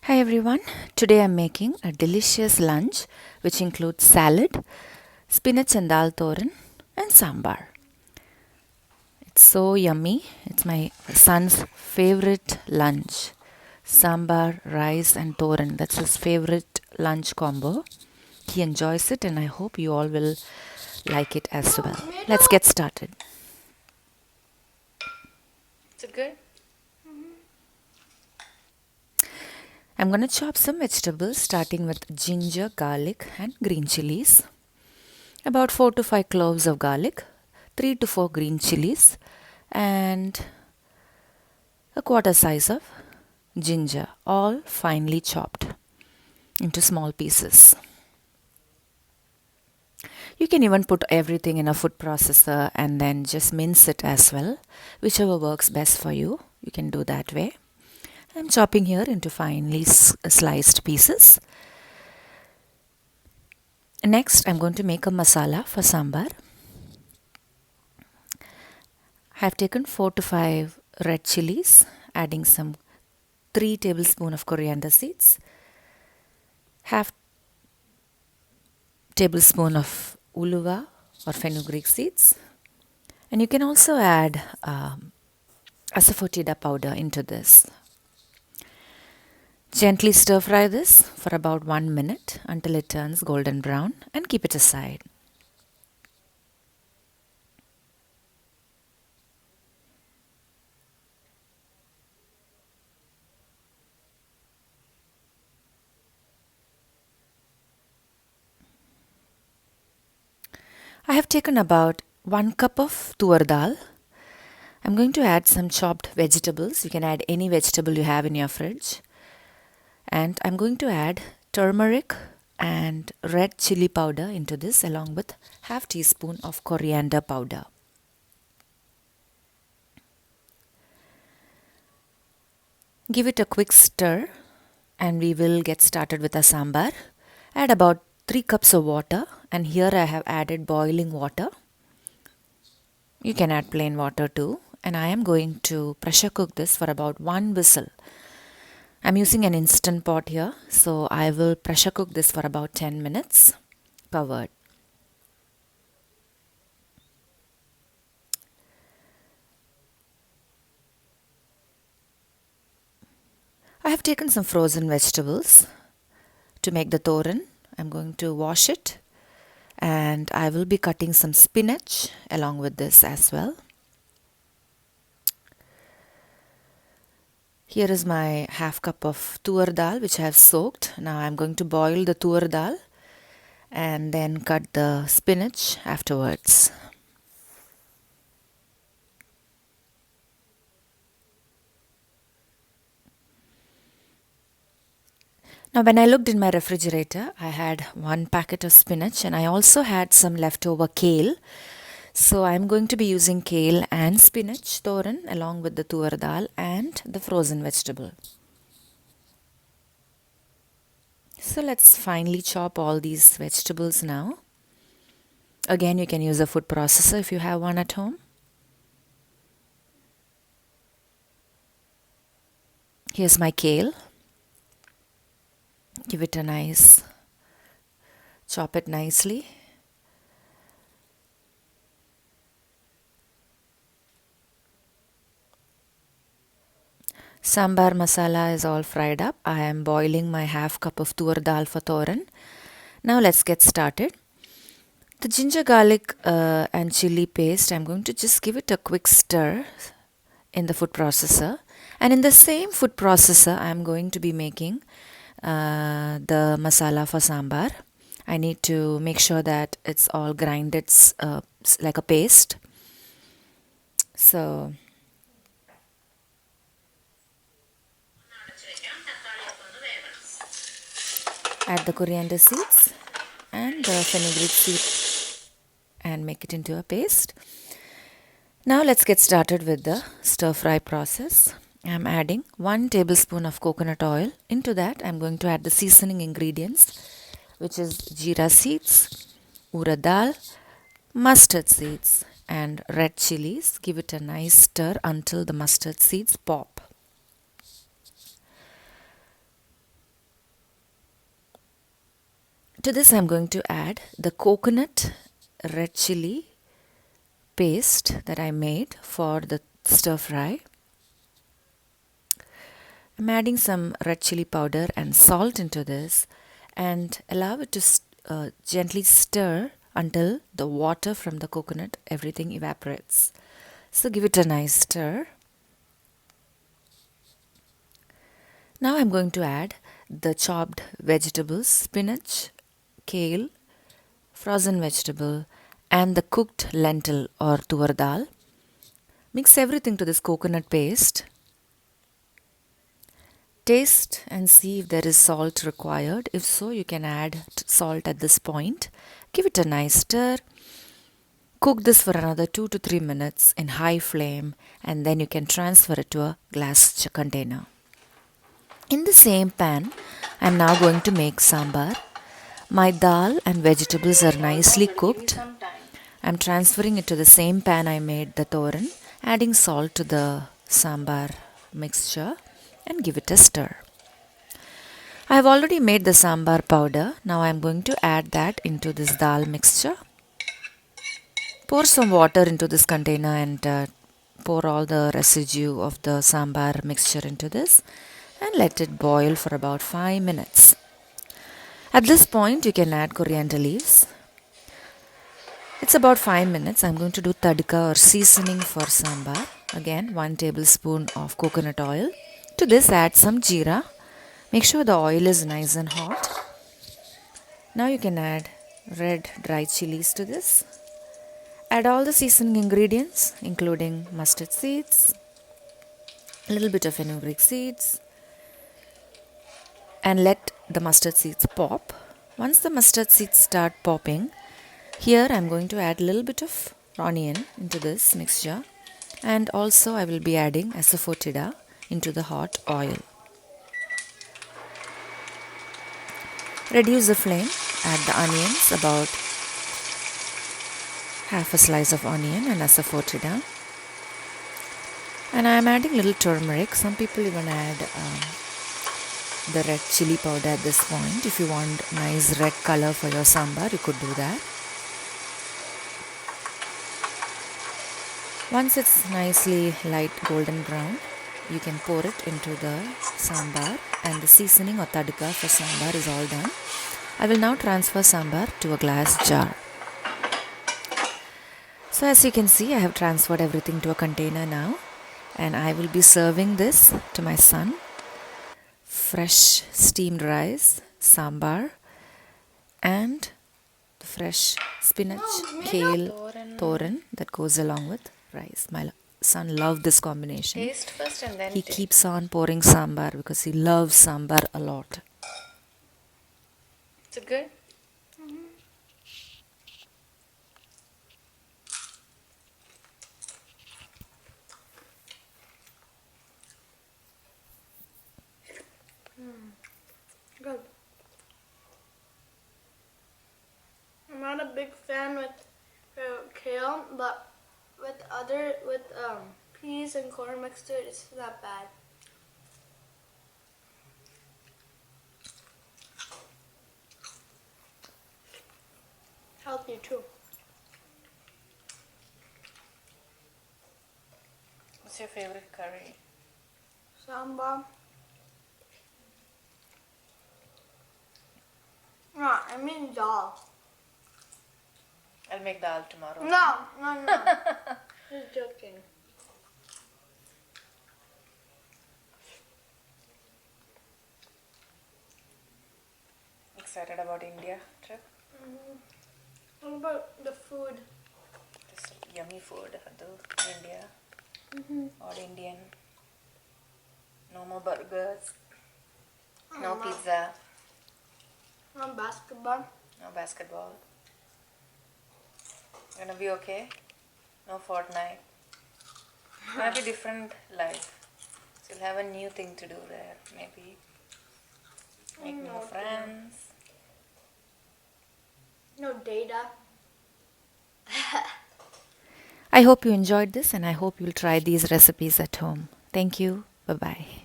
Hi everyone, today I'm making a delicious lunch which includes salad, spinach and dal thoran and sambar. It's so yummy. It's my son's favorite lunch. Sambar, rice and thoran. That's his favorite lunch combo. He enjoys it and I hope you all will like it as well. Let's get started. Is it good? I'm going to chop some vegetables starting with ginger, garlic and green chilies. About 4 to 5 cloves of garlic, 3 to 4 green chilies and a quarter size of ginger, all finely chopped into small pieces. You can even put everything in a food processor and then just mince it as well. Whichever works best for you, you can do that way. I'm chopping here into finely sliced pieces. Next, I'm going to make a masala for sambar. I have taken 4 to 5 red chilies, adding some 3 tablespoons of coriander seeds, half tablespoon of uluva or fenugreek seeds, and you can also add asafoetida powder into this. Gently stir fry this for about 1 minute until it turns golden brown and keep it aside. I have taken about 1 cup of tur dal. I'm going to add some chopped vegetables. You can add any vegetable you have in your fridge. And I'm going to add turmeric and red chili powder into this along with half teaspoon of coriander powder. Give it a quick stir and we will get started with a sambar. Add about 3 cups of water and here I have added boiling water. You can add plain water too, and I am going to pressure cook this for about 1 whistle. I'm using an instant pot here, so I will pressure cook this for about 10 minutes covered. I have taken some frozen vegetables to make the thoran. I'm going to wash it and I will be cutting some spinach along with this as well. Here is my half cup of tur dal which I have soaked. Now I'm going to boil the tur dal and then cut the spinach afterwards. Now when I looked in my refrigerator, I had 1 packet of spinach and I also had some leftover kale. So I'm going to be using kale and spinach thoran along with the tur dal and the frozen vegetable. So let's finely chop all these vegetables now. Again, you can use a food processor if you have one at home. Here's my kale. Give it a nice, chop it nicely. Sambar masala is all fried up. I am boiling my half cup of tur dal for thoran. Now let's get started. The ginger garlic and chili paste, I'm going to just give it a quick stir in the food processor. And in the same food processor, I'm going to be making the masala for sambar. I need to make sure that it's all grinded like a paste. So add the coriander seeds and the fenugreek seed and make it into a paste. Now let's get started with the stir fry process. I'm adding 1 tablespoon of coconut oil. Into that I'm going to add the seasoning ingredients, which is jeera seeds, urad dal, mustard seeds and red chilies. Give it a nice stir until the mustard seeds pop. To this I'm going to add the coconut red chili paste that I made for the stir fry. I'm adding some red chili powder and salt into this and allow it to gently stir until the water from the coconut, everything evaporates. So give it a nice stir. Now I'm going to add the chopped vegetables, spinach, kale, frozen vegetable and the cooked lentil or tur dal. Mix everything to this coconut paste. Taste and see if there is salt required. If so, you can add salt at this point. Give it a nice stir. Cook this for another 2 to 3 minutes in high flame and then you can transfer it to a glass container. In the same pan, I am now going to make sambar. My dal and vegetables are nicely cooked. I am transferring it to the same pan I made the toran, adding salt to the sambar mixture and give it a stir. I have already made the sambar powder. Now I am going to add that into this dal mixture. Pour some water into this container and pour all the residue of the sambar mixture into this and let it boil for about 5 minutes. At this point you can add coriander leaves. It's about 5 minutes. I'm going to do tadka or seasoning for sambar. Again 1 tablespoon of coconut oil. To this add some jeera. Make sure the oil is nice and hot. Now you can add red dry chilies to this. Add all the seasoning ingredients including mustard seeds, a little bit of fenugreek seeds and let the mustard seeds pop. Once the mustard seeds start popping, here I am going to add a little bit of onion into this mixture and also I will be adding asafoetida into the hot oil. Reduce the flame, add the onions, about half a slice of onion and asafoetida. And I am adding little turmeric. Some people even add the red chili powder at this point. If you want nice red color for your sambar, you could do that. Once it's nicely light golden brown, you can pour it into the sambar and the seasoning or tadka for sambar is all done. I will now transfer sambar to a glass jar. So as you can see, I have transferred everything to a container now and I will be serving this to my son. Fresh steamed rice, sambar and the fresh spinach, kale, toran that goes along with rice. My son loved this combination. Taste first and then he keeps on pouring sambar because he loves sambar a lot. Is it good? Good. I'm not a big fan with kale, but with peas and corn mixed to it, it's not bad. Healthy too. What's your favorite curry? Sambar. No, I mean dal. I'll make dal tomorrow. No. Just joking. Excited about India trip? What about the food? This yummy food, India. All Indian. No more burgers. No pizza. No basketball. No basketball. Gonna be okay? No Fortnite. Gonna be different life. So you'll have a new thing to do there, maybe. Make new friends. No data. I hope you enjoyed this and I hope you'll try these recipes at home. Thank you. Bye-bye.